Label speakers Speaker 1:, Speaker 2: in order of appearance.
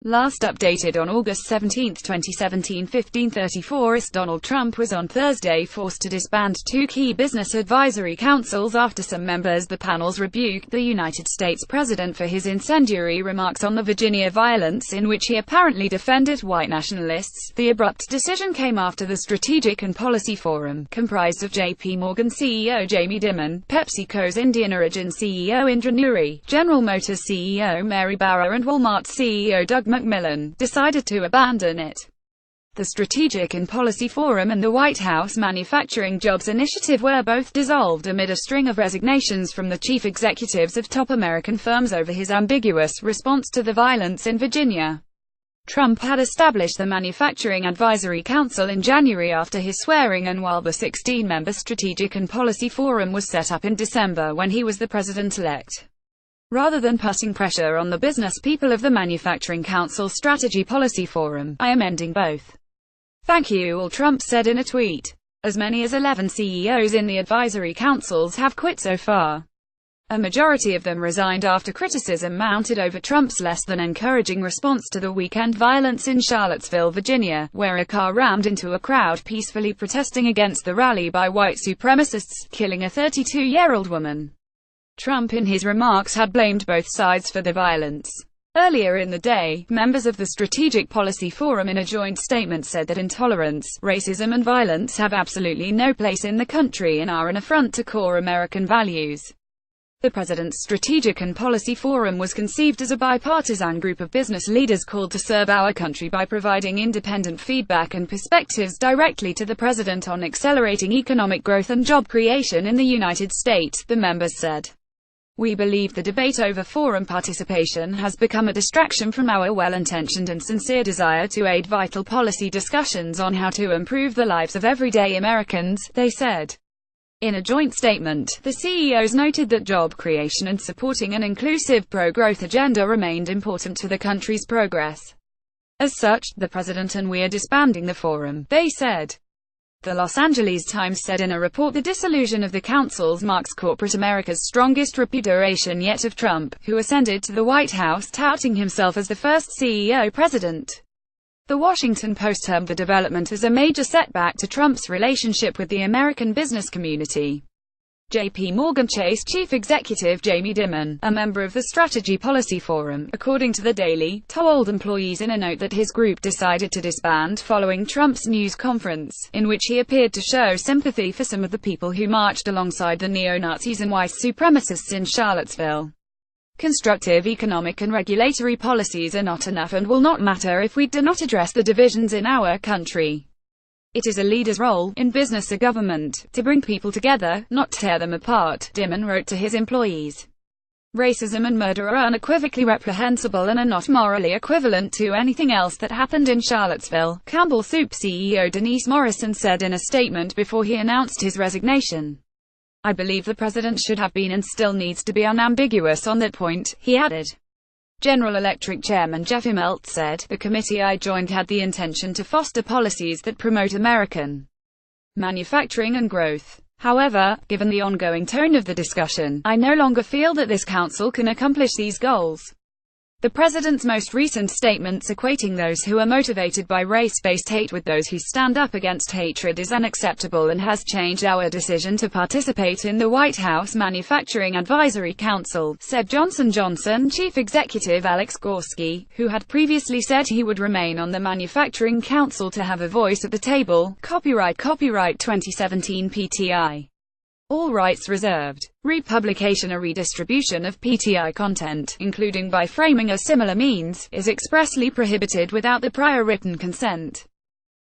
Speaker 1: Last updated on August 17, 2017, 15:34 is Donald Trump was on Thursday forced to disband two key business advisory councils after some members the panels rebuked the United States president for his incendiary remarks on the Virginia violence in which he apparently defended white nationalists. The abrupt decision came after the Strategic and Policy Forum, comprised of J.P. Morgan CEO Jamie Dimon, PepsiCo's Indian origin CEO Indra Nooyi, General Motors CEO Mary Barra and Walmart CEO Doug McMillon, decided to abandon it. The Strategic and Policy Forum and the White House Manufacturing Jobs Initiative were both dissolved amid a string of resignations from the chief executives of top American firms over his ambiguous response to the violence in Virginia. Trump had established the Manufacturing Advisory Council in January after his swearing-in, while the 16-member Strategic and Policy Forum was set up in December when he was the president-elect. Rather than putting pressure on the business people of the Manufacturing Council Strategy Policy Forum, I am ending both. Thank you all, Trump said in a tweet. As many as 11 CEOs in the advisory councils have quit so far. A majority of them resigned after criticism mounted over Trump's less than encouraging response to the weekend violence in Charlottesville, Virginia, where a car rammed into a crowd peacefully protesting against the rally by white supremacists, killing a 32-year-old woman. Trump in his remarks had blamed both sides for the violence. Earlier in the day, members of the Strategic Policy Forum in a joint statement said that intolerance, racism and violence have absolutely no place in the country and are an affront to core American values. The President's Strategic and Policy Forum was conceived as a bipartisan group of business leaders called to serve our country by providing independent feedback and perspectives directly to the President on accelerating economic growth and job creation in the United States, the members said. We believe the debate over forum participation has become a distraction from our well-intentioned and sincere desire to aid vital policy discussions on how to improve the lives of everyday Americans, they said. In a joint statement, the CEOs noted that job creation and supporting an inclusive pro-growth agenda remained important to the country's progress. As such, the president and we are disbanding the forum, they said. The Los Angeles Times said in a report the dissolution of the councils marks corporate America's strongest repudiation yet of Trump, who ascended to the White House touting himself as the first CEO president. The Washington Post termed the development as a major setback to Trump's relationship with the American business community. J.P. Morgan Chase chief executive Jamie Dimon, a member of the Strategy Policy Forum, according to The Daily, told employees in a note that his group decided to disband following Trump's news conference, in which he appeared to show sympathy for some of the people who marched alongside the neo-Nazis and white supremacists in Charlottesville. Constructive economic and regulatory policies are not enough and will not matter if we do not address the divisions in our country. It is a leader's role, in business or government, to bring people together, not tear them apart, Dimon wrote to his employees. Racism and murder are unequivocally reprehensible and are not morally equivalent to anything else that happened in Charlottesville, Campbell Soup CEO Denise Morrison said in a statement before he announced his resignation. I believe the president should have been and still needs to be unambiguous on that point, he added. General Electric Chairman Jeff Immelt said, the committee I joined had the intention to foster policies that promote American manufacturing and growth. However, given the ongoing tone of the discussion, I no longer feel that this council can accomplish these goals. The president's most recent statements equating those who are motivated by race-based hate with those who stand up against hatred is unacceptable and has changed our decision to participate in the White House Manufacturing Advisory Council, said Johnson & Johnson chief executive Alex Gorsky, who had previously said he would remain on the Manufacturing Council to have a voice at the table. Copyright 2017 PTI. All rights reserved. Republication or redistribution of PTI content, including by framing or similar means, is expressly prohibited without the prior written consent